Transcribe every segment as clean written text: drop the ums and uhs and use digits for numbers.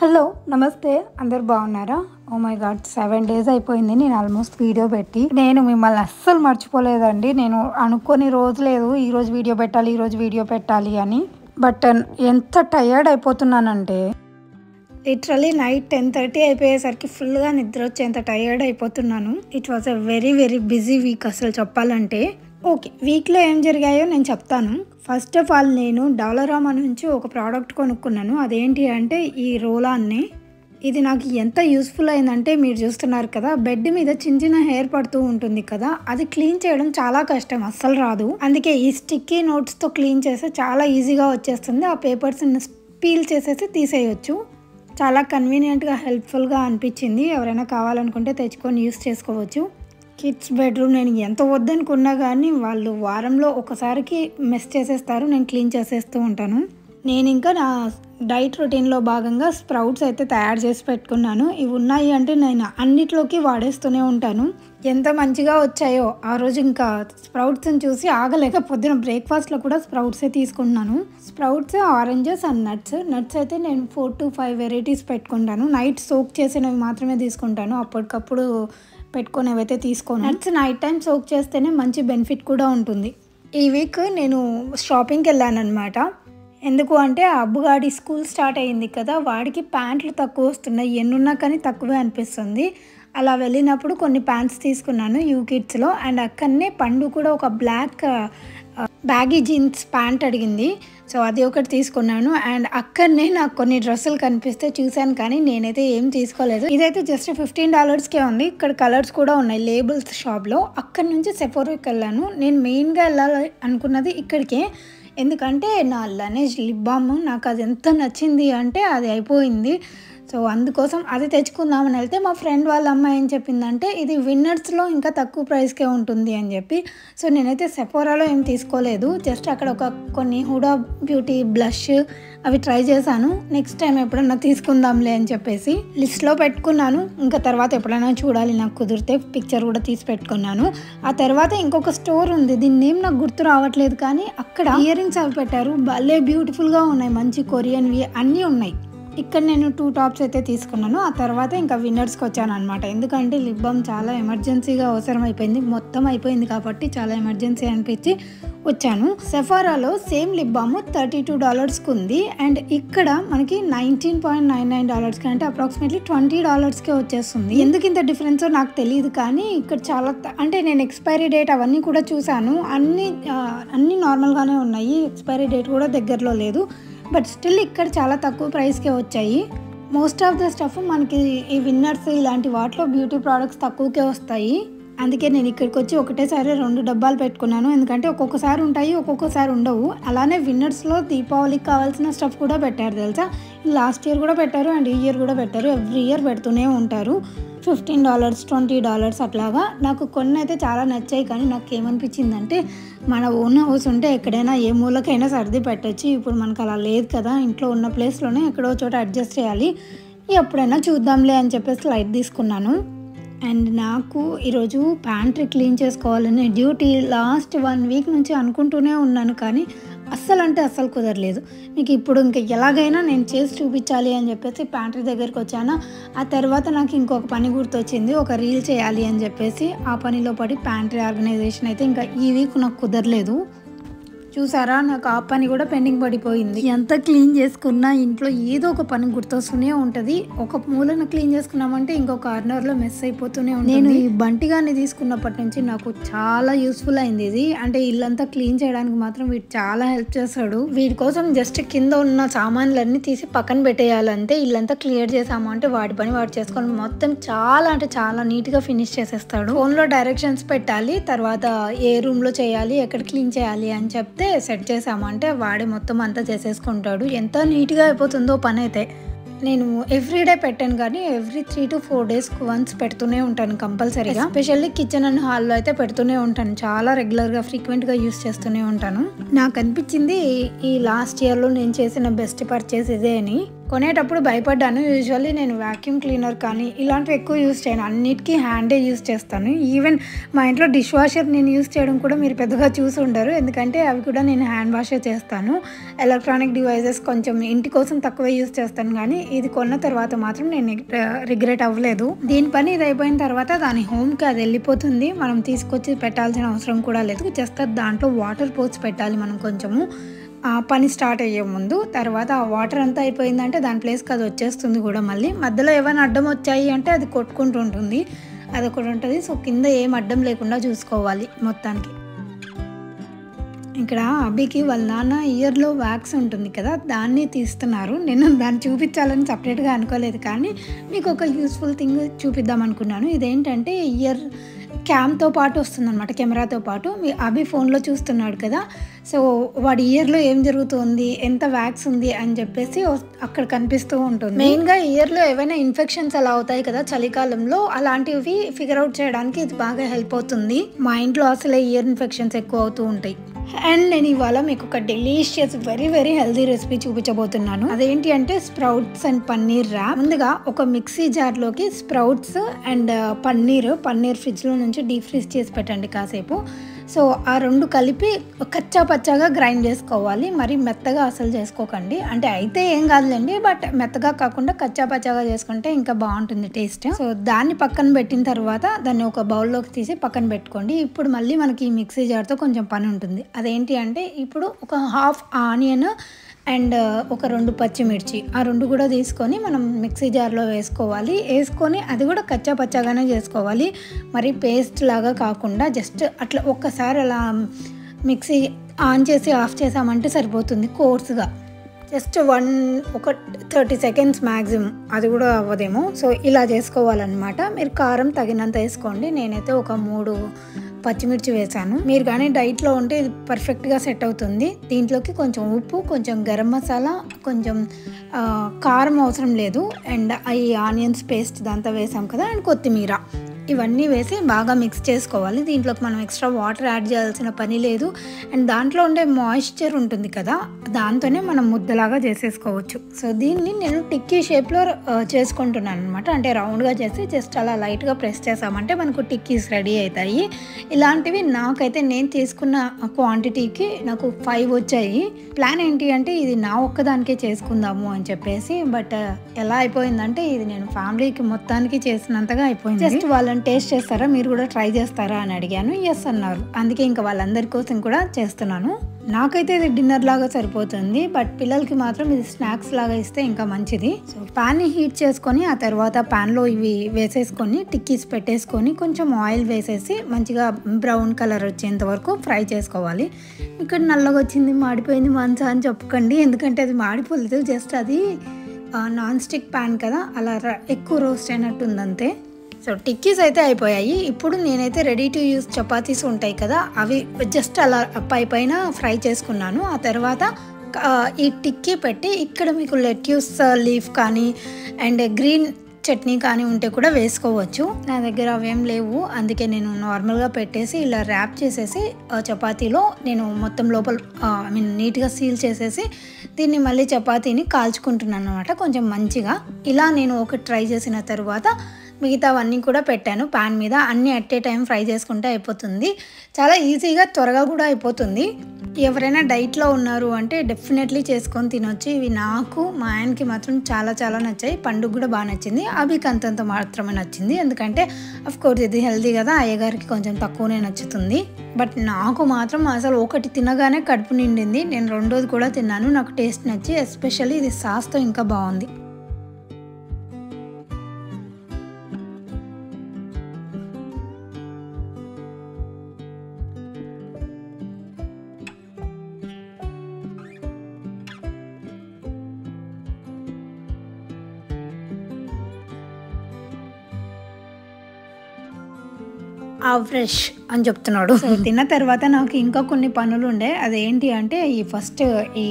Hello నమస్తే అందరు బాగున్నారా? ఓ మై గాడ్ 7 డేస్ అయిపోయింది నేను ఆల్మోస్ట్ వీడియో పెట్టి. నేను మిమ్మల్ని అస్సలు మర్చిపోలేదండి. నేను అనుకోని రోజు లేదు ఈరోజు వీడియో పెట్టాలి అని. బట్ ఎంత టయర్డ్ అయిపోతున్నానంటే లిటరలీ నైట్ 10:30 అయిపోయేసరికి ఫుల్గా నిద్ర వచ్చేంత టయర్డ్ అయిపోతున్నాను. It was a very very busy week అసలు చెప్పాలంటే. ఓకే, వీక్లో ఏం జరిగాయో నేను చెప్తాను. ఫస్ట్ ఆఫ్ ఆల్ నేను డాలరామా నుంచి ఒక ప్రోడక్ట్ కొనుక్కున్నాను. అదేంటి అంటే ఈ రోలాన్ని. ఇది నాకు ఎంత యూస్ఫుల్ అయిందంటే మీరు చూస్తున్నారు కదా, బెడ్ మీద చిన్న చిన్న హెయిర్ పడుతూ ఉంటుంది కదా, అది క్లీన్ చేయడం చాలా కష్టం, అస్సలు రాదు. అందుకే ఈ స్టిక్కీ నోట్స్తో క్లీన్ చేస్తే చాలా ఈజీగా వచ్చేస్తుంది. ఆ పేపర్స్ని పీల్ చేసేసి తీసేయచ్చు. చాలా కన్వీనియంట్గా హెల్ప్ఫుల్గా అనిపించింది. ఎవరైనా కావాలనుకుంటే తెచ్చుకొని యూస్ చేసుకోవచ్చు. కిడ్స్ బెడ్రూమ్ నేను ఎంత వద్దనుకున్నా కానీ వాళ్ళు వారంలో ఒకసారికి మెస్ చేసేస్తారు. నేను క్లీన్ చేసేస్తూ ఉంటాను. నేను ఇంకా నా డైట్ రొటీన్లో భాగంగా స్ప్రౌట్స్ అయితే తయారు చేసి పెట్టుకున్నాను. ఇవి ఉన్నాయి అంటే నేను అన్నిట్లోకి వాడేస్తూనే ఉంటాను. ఎంత మంచిగా వచ్చాయో ఆ రోజు ఇంకా స్ప్రౌట్స్ని చూసి ఆగలేక పొద్దున బ్రేక్ఫాస్ట్లో కూడా స్ప్రౌట్సే తీసుకుంటున్నాను. స్ప్రౌట్స్, ఆరెంజెస్ అండ్ నట్స్ అయితే నేను 4 to 5 వెరైటీస్ పెట్టుకుంటాను. నైట్ సోక్ చేసినవి మాత్రమే తీసుకుంటాను. అప్పటికప్పుడు పెట్టుకునేవైతే తీసుకోను. నట్స్ నైట్ టైం సోక్ చేస్తేనే మంచి బెనిఫిట్ కూడా ఉంటుంది. ఈ వీక్ నేను షాపింగ్కి వెళ్ళాను అనమాట. ఎందుకు అంటే ఆ అబ్బుగాడి స్కూల్ స్టార్ట్ అయ్యింది కదా, వాడికి ప్యాంట్లు తక్కువ వస్తున్నాయి. ఎన్నున్నా కానీ తక్కువే అనిపిస్తుంది. అలా వెళ్ళినప్పుడు కొన్ని ప్యాంట్స్ తీసుకున్నాను యూకిడ్స్లో. అండ్ అక్కడనే పండు కూడా ఒక బ్లాక్ బ్యాగీ జీన్స్ ప్యాంట్ అడిగింది. సో అది ఒకటి తీసుకున్నాను. అండ్ అక్కడనే నాకు కొన్ని డ్రెస్సులు కనిపిస్తే చూశాను కానీ నేనైతే ఏం తీసుకోలేదు. ఇదైతే జస్ట్ $15కే ఉంది. ఇక్కడ కలర్స్ కూడా ఉన్నాయి లేబుల్స్ షాప్లో. అక్కడి నుంచి సెఫోరాకి వెళ్ళాను. నేను మెయిన్గా వెళ్ళాలి అనుకున్నది ఇక్కడికే. ఎందుకంటే నా లనేజ్ లిప్ బామ్ నాకు అది ఎంత నచ్చింది అంటే అది అయిపోయింది. సో అందుకోసం అది తెచ్చుకుందామని వెళ్తే మా ఫ్రెండ్ వాళ్ళ అమ్మాయి ఏం చెప్పిందంటే ఇది విన్నర్స్లో ఇంకా తక్కువ ప్రైస్కే ఉంటుంది అని చెప్పి. సో నేనైతే సెఫోరాలో ఏం తీసుకోలేదు. జస్ట్ అక్కడ కొన్ని హుడా బ్యూటీ బ్లష్ అవి ట్రై చేశాను. నెక్స్ట్ టైం ఎప్పుడన్నా తీసుకుందాంలే అని చెప్పేసి లిస్ట్లో పెట్టుకున్నాను. ఇంకా తర్వాత ఎప్పుడైనా చూడాలి, నాకు కుదిరితే పిక్చర్ కూడా తీసి పెట్టుకున్నాను. ఆ తర్వాత ఇంకొక స్టోర్ ఉంది, దీని నేమ్ నాకు గుర్తు రావట్లేదు కానీ అక్కడ ఇయర్ రింగ్స్ అవి పెట్టారు. భలే బ్యూటిఫుల్గా ఉన్నాయి, మంచి కొరియన్వి అన్నీ ఉన్నాయి. ఇక్కడ నేను 2 టాప్స్ అయితే తీసుకున్నాను. ఆ తర్వాత ఇంకా విన్నర్స్కి వచ్చాను అనమాట. ఎందుకంటే లిప్ బామ్ చాలా ఎమర్జెన్సీగా అవసరం అయిపోయింది. మొత్తం అయిపోయింది కాబట్టి చాలా ఎమర్జెన్సీ అనిపించి వచ్చాను. సెఫారాలో సేమ్ లిప్ బామ్ $32కి ఉంది. అండ్ ఇక్కడ మనకి $19.99 అంటే అప్రాక్సిమేట్లీ $20కే వచ్చేస్తుంది. ఎందుకు ఇంత డిఫరెన్స్ నాకు తెలియదు కానీ ఇక్కడ చాలా అంటే నేను ఎక్స్పైరీ డేట్ అవన్నీ కూడా చూశాను. అన్నీ నార్మల్గానే ఉన్నాయి. ఎక్స్పైరీ డేట్ కూడా దగ్గరలో లేదు. బట్ స్టిల్ ఇక్కడ చాలా తక్కువ ప్రైస్కే వచ్చాయి. మోస్ట్ ఆఫ్ ద స్టఫ్ మనకి ఈ విన్నర్స్ ఇలాంటి వాటిలో బ్యూటీ ప్రోడక్ట్స్ తక్కువకే వస్తాయి. అందుకే నేను ఇక్కడికి వచ్చి ఒకటేసారి 2 డబ్బాలు పెట్టుకున్నాను. ఎందుకంటే ఒక్కొక్కసారి ఉంటాయి, ఒక్కొక్కసారి ఉండవు. అలానే విన్నర్స్లో దీపావళికి కావాల్సిన స్టఫ్ కూడా పెట్టారు తెలుసా. లాస్ట్ ఇయర్ కూడా పెట్టారు అండ్ ఈ ఇయర్ కూడా పెట్టారు. ఎవ్రీ ఇయర్ పెడుతూనే ఉంటారు. $15, $20 అట్లాగా. నాకు కొన్ని అయితే చాలా నచ్చాయి కానీ నాకు ఏమనిపించిందంటే మన ఓన్ హౌస్ ఉంటే ఎక్కడైనా ఏ మూలకైనా సర్ది పెట్టచ్చు. ఇప్పుడు మనకు అలా లేదు కదా, ఇంట్లో ఉన్న ప్లేస్లోనే ఎక్కడో చోట అడ్జస్ట్ చేయాలి. ఎప్పుడైనా చూద్దాంలే అని చెప్పేసి లైట్ తీసుకున్నాను. అండ్ నాకు ఈరోజు ప్యాంట్రీ క్లీన్ చేసుకోవాలనే డ్యూటీ లాస్ట్ 1 వీక్ నుంచి అనుకుంటూనే ఉన్నాను కానీ అస్సలు కుదరలేదు. మీకు ఇప్పుడు ఇంకా ఎలాగైనా నేను చేసి చూపించాలి అని చెప్పేసి ప్యాంట్రీ దగ్గరికి వచ్చాను. ఆ తర్వాత నాకు ఇంకొక పని గుర్తొచ్చింది, ఒక రీల్ చేయాలి అని చెప్పేసి ఆ పనిలో పడి ప్యాంట్రీ ఆర్గనైజేషన్ అయితే ఇంకా ఈ వీక్ నాకు కుదరలేదు. చూసారా, నాకు ఆ పని కూడా పెండింగ్ పడిపోయింది. ఎంత క్లీన్ చేసుకున్నా ఇంట్లో ఏదో ఒక పని గుర్తొస్తూనే ఉంటుంది. ఒక మూలన క్లీన్ చేసుకున్నామంటే ఇంకో కార్నర్లో మెస్ అయిపోతూనే ఉంటుంది. నేను ఈ బంటిగాన్ని తీసుకున్నప్పటి నుంచి నాకు చాలా యూస్ఫుల్ అయింది ఇది. అంటే ఇల్లంతా క్లీన్ చేయడానికి మాత్రం వీడు చాలా హెల్ప్ చేస్తాడు. వీడి కోసం జస్ట్ కింద ఉన్న సామాన్లన్నీ తీసి పక్కన పెట్టేయాలంటే ఇల్లంతా క్లియర్ చేసాము అంటే వాడి పని వాడు చేసుకొని మొత్తం చాలా అంటే చాలా నీట్గా ఫినిష్ చేసేస్తాడు. ఫోన్లో డైరెక్షన్స్ పెట్టాలి, తర్వాత ఏ రూమ్లో చేయాలి, ఎక్కడ క్లీన్ చేయాలి అని చెప్తే సెట్ చేసామంటే వాడే మొత్తం అంతా చేసేసుకుంటాడు. ఎంత నీట్గా అయిపోతుందో పని అయితే. నేను ఎవ్రీడే పెట్టాను కానీ ఎవ్రీ 3 to 4 days వన్స్ పెడుతూనే ఉంటాను కంపల్సరీగా. ఎస్పెషల్లీ కిచెన్ అండ్ హాల్లో అయితే పెడుతూనే ఉంటాను. చాలా రెగ్యులర్గా ఫ్రీక్వెంట్గా యూస్ చేస్తూనే ఉంటాను. నాకు అనిపించింది ఈ లాస్ట్ ఇయర్లో నేను చేసిన బెస్ట్ పర్చేస్ ఇదే అని. కొనేటప్పుడు భయపడ్డాను. యూజువల్లీ నేను వాక్యూమ్ క్లీనర్ కానీ ఇలాంటివి ఎక్కువ యూజ్ చేయను. అన్నిటికీ హ్యాండే యూజ్ చేస్తాను. ఈవెన్ మా ఇంట్లో డిష్ వాషర్ నేను యూజ్ చేయడం కూడా మీరు పెద్దగా చూసి ఉండరు. ఎందుకంటే అవి కూడా నేను హ్యాండ్ వాషే చేస్తాను. ఎలక్ట్రానిక్ డివైజెస్ కొంచెం ఇంటి కోసం తక్కువే యూజ్ చేస్తాను, కానీ ఇది కొన్న తర్వాత మాత్రం నేను రిగ్రెట్ అవ్వలేదు. దీని పని ఇది అయిపోయిన తర్వాత దాని హోమ్కి అది వెళ్ళిపోతుంది. మనం తీసుకొచ్చి పెట్టాల్సిన అవసరం కూడా లేదు. జస్ట్ దాంట్లో వాటర్ పోసి పెట్టాలి మనం కొంచెము పని స్టార్ట్ అయ్యే ముందు. తర్వాత ఆ వాటర్ అంతా అయిపోయిందంటే దాని ప్లేస్కి అది వచ్చేస్తుంది కూడా. మళ్ళీ మధ్యలో ఏమైనా అడ్డం వచ్చాయి అంటే అది కొట్టుకుంటూ ఉంటుంది, అదొకటి ఉంటుంది. సో కింద ఏం అడ్డం లేకుండా చూసుకోవాలి మొత్తానికి. ఇక్కడ అభికి వాళ్ళ నాన్న ఇయర్లో వ్యాక్స్ ఉంటుంది కదా, దాన్ని తీస్తున్నారు. నేను దాన్ని చూపించాలని సపరేట్గా అనుకోలేదు, కానీ మీకు ఒక యూస్ఫుల్ థింగ్ చూపిద్దాం అనుకున్నాను. ఇదేంటంటే ఇయర్ క్యామ్తో పాటు వస్తుందన్నమాట, కెమెరాతో పాటు. మీ అభి ఫోన్లో చూస్తున్నాడు కదా, సో వాడి ఇయర్లో ఏం జరుగుతుంది, ఎంత వ్యాక్స్ ఉంది అని చెప్పేసి అక్కడ కనిపిస్తూ ఉంటుంది. మెయిన్గా ఇయర్లో ఏవైనా ఇన్ఫెక్షన్స్ అలా అవుతాయి కదా చలికాలంలో, అలాంటివి ఫిగర్ అవుట్ చేయడానికి ఇది బాగా హెల్ప్ అవుతుంది. మా ఇంట్లో అసలే ఇయర్ ఇన్ఫెక్షన్స్ ఎక్కువ అవుతూ ఉంటాయి. అండ్ నేను ఇవాళ మీకు ఒక delicious very very healthy recipe చూపించబోతున్నాను. అదేంటి అంటే స్ప్రౌట్స్ అండ్ పన్నీర్ ర్యాప్. ముందుగా ఒక మిక్సీ జార్లోకి స్ప్రౌట్స్ అండ్ పన్నీర్ ఫ్రిడ్జ్లో నుంచి డీప్ ఫ్రీజ్ చేసి పెట్టండి కాసేపు. సో ఆ రెండు కలిపి కచ్చా పచ్చాగా గ్రైండ్ చేసుకోవాలి. మరి మెత్తగా అసలు చేసుకోకండి, అంటే అయితే ఏం కాదులేండి, బట్ మెత్తగా కాకుండా కచ్చా పచ్చాగా చేసుకుంటే ఇంకా బాగుంటుంది టేస్ట్. సో దాన్ని పక్కన పెట్టిన తర్వాత దాన్ని ఒక బౌల్లోకి తీసి పక్కన పెట్టుకోండి. ఇప్పుడు మళ్ళీ మనకి ఈ మిక్సీ జార్తో కొంచెం పని ఉంటుంది. అదేంటి అంటే ఇప్పుడు ఒక హాఫ్ ఆనియన్ అండ్ ఒక 2 పచ్చిమిర్చి, ఆ 2 కూడా తీసుకొని మనం మిక్సీ జార్లో వేసుకొని అది కూడా కచ్చా పచ్చాగానే చేసుకోవాలి. మరి పేస్ట్ లాగా కాకుండా జస్ట్ అట్లా ఒక్కసారి అలా మిక్సీ ఆన్ చేసి ఆఫ్ చేసామంటే సరిపోతుంది కోర్స్గా. జస్ట్ ఒక 30 సెకండ్స్ మ్యాక్సిమం, అది కూడా అవ్వదేమో. సో ఇలా చేసుకోవాలన్నమాట. మీరు కారం తగినంత వేసుకోండి. నేనైతే ఒక 3 పచ్చిమిర్చి వేసాను. మీరు కానీ డైట్లో ఉంటే ఇది పర్ఫెక్ట్గా సెట్ అవుతుంది. దీంట్లోకి కొంచెం ఉప్పు, కొంచెం గరం మసాలా, కొంచెం కారం అవసరం లేదు, అండ్ ఈ ఆనియన్స్ పేస్ట్ దాంతో వేసాం కదా, అండ్ కొత్తిమీర, ఇవన్నీ వేసి బాగా మిక్స్ చేసుకోవాలి. దీంట్లోకి మనం ఎక్స్ట్రా వాటర్ యాడ్ చేయాల్సిన పని లేదు. అండ్ దాంట్లో ఉండే మాయిశ్చర్ ఉంటుంది కదా, దాంతోనే మనం ముద్దలాగా చేసేసుకోవచ్చు. సో దీన్ని నేను టిక్కీ షేప్లో చేసుకుంటున్నాను అనమాట. అంటే రౌండ్గా చేసి జస్ట్ అలా లైట్గా ప్రెస్ చేసామంటే మనకు టిక్కీస్ రెడీ అవుతాయి. ఇలాంటివి నాకైతే నేను తీసుకున్న క్వాంటిటీకి నాకు 5 వచ్చాయి. ప్లాన్ ఏంటి అంటే ఇది నా ఒక్కదానికే చేసుకుందాము అని చెప్పేసి, బట్ ఎలా అయిపోయిందంటే ఇది నేను ఫ్యామిలీకి మొత్తానికి చేసినంతగా అయిపోయింది. జస్ట్ వాళ్ళని టేస్ట్ చేస్తారా, మీరు కూడా ట్రై చేస్తారా అని అడిగాను. ఎస్ అన్నారు. అందుకే ఇంకా వాళ్ళందరి కోసం కూడా చేస్తున్నాను. నాకైతే ఇది డిన్నర్ లాగా సరిపోతుంది, బట్ పిల్లలకి మాత్రం ఇది స్నాక్స్ లాగా ఇస్తే ఇంకా మంచిది. సో ప్యాన్ని హీట్ చేసుకొని ఆ తర్వాత ప్యాన్లో ఇవి వేసేసుకొని టిక్కీస్ పెట్టేసుకొని కొంచెం ఆయిల్ వేసేసి మంచిగా బ్రౌన్ కలర్ వచ్చేంత వరకు ఫ్రై చేసుకోవాలి. ఇక్కడ నల్లగా వచ్చింది, మాడిపోయింది మంచా అని చెప్పకండి, ఎందుకంటే అది మాడిపోలేదు, జస్ట్ అది నాన్ స్టిక్ ప్యాన్ కదా, అలా ఎక్కువ రోస్ట్ అయినట్టు ఉంది అంతే. సో టిక్కీస్ అయితే అయిపోయాయి. ఇప్పుడు నేనైతే రెడీ టు యూస్ చపాతీస్ ఉంటాయి కదా, అవి జస్ట్ అలా పైన ఫ్రై చేసుకున్నాను. ఆ తర్వాత ఈ టిక్కీ పెట్టి ఇక్కడ మీకు లెట్యూస్ లీఫ్ కానీ అండ్ గ్రీన్ చట్నీ కానీ ఉంటే కూడా వేసుకోవచ్చు. నా దగ్గర అవేం లేవు, అందుకే నేను నార్మల్గా పెట్టేసి ఇలా ర్యాప్ చేసేసి చపాతీలో నేను మొత్తం లోపల నీట్గా సీల్ చేసేసి దీన్ని మళ్ళీ చపాతీని కాల్చుకుంటున్నాను అనమాట కొంచెం మంచిగా. ఇలా నేను ఒకటి ట్రై చేసిన తర్వాత మిగతావన్నీ కూడా పెట్టాను ప్యాన్ మీద. అన్నీ అట్ ఏ టైం ఫ్రై చేసుకుంటే అయిపోతుంది. చాలా ఈజీగా త్వరగా కూడా అయిపోతుంది. ఎవరైనా డైట్లో ఉన్నారు అంటే డెఫినెట్లీ చేసుకొని తినొచ్చు. ఇవి నాకు మా ఆయనకి మాత్రం చాలా చాలా నచ్చాయి. పండుగ కూడా బాగా నచ్చింది. అభికి అంతంత మాత్రమే నచ్చింది, ఎందుకంటే అఫ్కోర్స్ ఇది హెల్తీ కదా, అయ్యగారికి కొంచెం తక్కువనే నచ్చుతుంది. బట్ నాకు మాత్రం అసలు ఒకటి తినగానే కడుపు నిండింది. నేను రెండోది కూడా తిన్నాను, నాకు టేస్ట్ నచ్చి. ఎస్పెషల్లీ ఇది సాస్తో ఇంకా బాగుంది. ఫ్రెష్ అని చెప్తున్నాడు. సో తిన్న తర్వాత నాకు ఇంకా కొన్ని పనులు ఉండే. అదేంటి అంటే ఈ ఫస్ట్ ఈ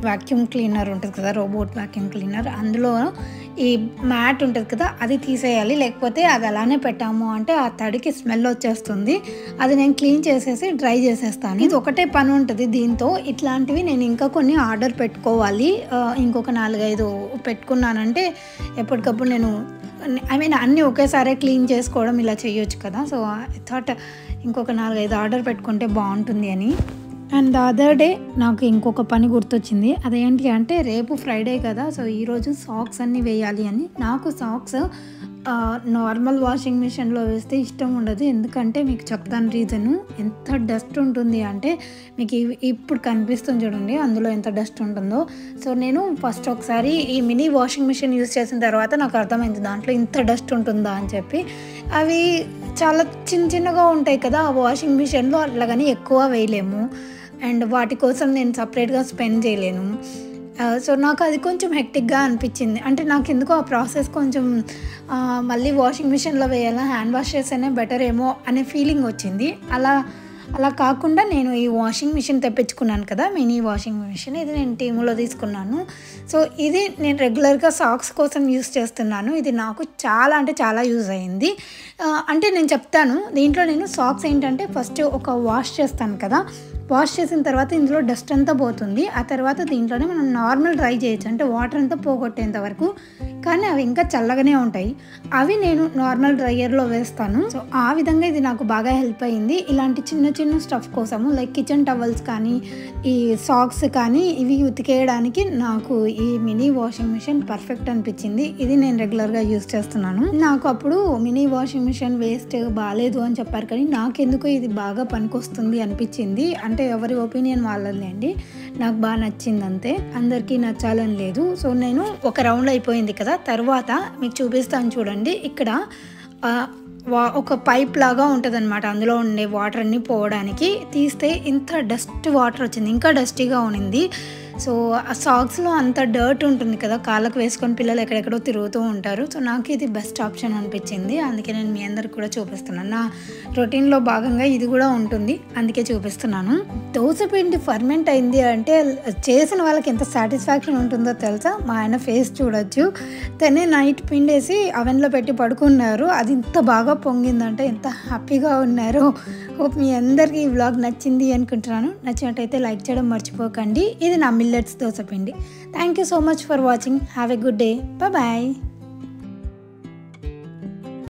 వాక్యూమ్ క్లీనర్ ఉంటుంది కదా, రోబోట్ వాక్యూమ్ క్లీనర్, అందులో ఈ మ్యాట్ ఉంటుంది కదా అది తీసేయాలి. లేకపోతే అది అలానే పెట్టాము అంటే ఆ తడికి స్మెల్ వచ్చేస్తుంది. అది నేను క్లీన్ చేసేసి డ్రై చేసేస్తాను. ఇది ఒకటే పని ఉంటుంది దీంతో. ఇట్లాంటివి నేను ఇంకా కొన్ని ఆర్డర్ పెట్టుకోవాలి. ఇంకొక 4-5 పెట్టుకున్నానంటే ఎప్పటికప్పుడు నేను అన్నీ ఒకేసారి క్లీన్ చేసుకోవడం ఇలా చేయొచ్చు కదా. సో ఐ థాట్ ఇంకొక 4-5 ఆర్డర్ పెట్టుకుంటే బాగుంటుంది అని. అండ్ ద అదర్ డే నాకు ఇంకొక పని గుర్తొచ్చింది. అదేంటి అంటే రేపు ఫ్రైడే కదా, సో ఈరోజు సాక్స్ అన్నీ వేయాలి అని. నాకు సాక్స్ నార్మల్ వాషింగ్ మిషన్లో వేస్తే ఇష్టం ఉండదు. ఎందుకంటే మీకు చెప్తాను రీజను. ఎంత డస్ట్ ఉంటుంది అంటే మీకు ఇప్పుడు కనిపిస్తుంది చూడండి అందులో ఎంత డస్ట్ ఉంటుందో. సో నేను ఫస్ట్ ఒకసారి ఈ మినీ వాషింగ్ మిషన్ యూజ్ చేసిన తర్వాత నాకు అర్థమైంది దాంట్లో ఇంత డస్ట్ ఉంటుందా అని చెప్పి. అవి చాలా చిన్నగా ఉంటాయి కదా ఆ వాషింగ్ మిషన్లో, అట్లాగని ఎక్కువ వేయలేము. అండ్ వాటి కోసం నేను సపరేట్గా స్పెండ్ చేయలేను. సో నాకు అది కొంచెం హెక్టిక్గా అనిపించింది. అంటే నాకు ఎందుకో ఆ ప్రాసెస్ కొంచెం మళ్ళీ వాషింగ్ మిషన్లో వేయాలా, హ్యాండ్ వాష్ చేస్తేనే బెటర్ ఏమో అనే ఫీలింగ్ వచ్చింది. అలా కాకుండా నేను ఈ వాషింగ్ మిషన్ తెప్పించుకున్నాను కదా, మినీ వాషింగ్ మిషన్. ఇది నేను టీములో తీసుకున్నాను. సో ఇది నేను రెగ్యులర్గా సాక్స్ కోసం యూస్ చేస్తున్నాను. ఇది నాకు చాలా అంటే చాలా యూజ్ అయింది. అంటే నేను చెప్తాను, దీంట్లో నేను సాక్స్ ఏంటంటే ఫస్ట్ ఒక వాష్ చేస్తాను కదా, వాష్ చేసిన తర్వాత ఇందులో డస్ట్ అంతా పోతుంది. ఆ తర్వాత దీంట్లోనే మనం నార్మల్ డ్రై చేయొచ్చు, అంటే వాటర్ అంతా పోగొట్టేంత వరకు. కానీ అవి ఇంకా చల్లగానే ఉంటాయి. అవి నేను నార్మల్ డ్రైయర్లో వేస్తాను. సో ఆ విధంగా ఇది నాకు బాగా హెల్ప్ అయింది. ఇలాంటి చిన్న చిన్న స్టఫ్ కోసము లైక్ కిచెన్ టవల్స్ కానీ ఈ సాక్స్ కానీ ఇవి ఉతికేయడానికి నాకు ఈ మినీ వాషింగ్ మిషన్ పర్ఫెక్ట్ అనిపించింది. ఇది నేను రెగ్యులర్గా యూజ్ చేస్తున్నాను. నాకు అప్పుడు మినీ వాషింగ్ మిషన్ వేస్ట్ బాగాలేదు అని చెప్పారు, కానీ నాకెందుకో ఇది బాగా పనికొస్తుంది అనిపించింది. అంటే ఎవరి ఒపీనియన్ వాళ్ళదండి. నాకు బాగా నచ్చింది అంతే, అందరికీ నచ్చాలని లేదు. సో నేను ఒక రౌండ్ అయిపోయింది కదా, తర్వాత మీకు చూపిస్తాను చూడండి. ఇక్కడ ఒక పైప్ లాగా ఉంటుంది అనమాట, అందులో ఉండే వాటర్ అన్నీ పోవడానికి. తీస్తే ఇంత డస్ట్ వాటర్ వచ్చింది, ఇంకా డస్టీగా ఉన్నింది. సో ఆ సాక్స్లో అంత డర్ట్ ఉంటుంది కదా, కాళ్ళకు వేసుకొని పిల్లలు ఎక్కడెక్కడో తిరుగుతూ ఉంటారు. సో నాకు ఇది బెస్ట్ ఆప్షన్ అనిపించింది. అందుకే నేను మీ అందరికి కూడా చూపిస్తున్నాను. నా రొటీన్లో భాగంగా ఇది కూడా ఉంటుంది, అందుకే చూపిస్తున్నాను. దోసపిండి ఫర్మెంట్ అయింది అంటే చేసిన వాళ్ళకి ఎంత సాటిస్ఫాక్షన్ ఉంటుందో తెలుసా. మా ఆయన ఫేస్ చూడొచ్చు. తనే నైట్ పిండేసి అవెన్లో పెట్టి పడుకున్నారు. అది ఇంత బాగా పొంగిందంటే ఎంత హ్యాపీగా ఉన్నారు. హోప్ మీ అందరికీ ఈ వ్లాగ్ నచ్చింది అనుకుంటున్నాను. నచ్చినట్టయితే లైక్ చేయడం మర్చిపోకండి. ఇది నా మిల్లెట్స్ దోసపిండి. Thank you so much for watching. Have a good day. Bye.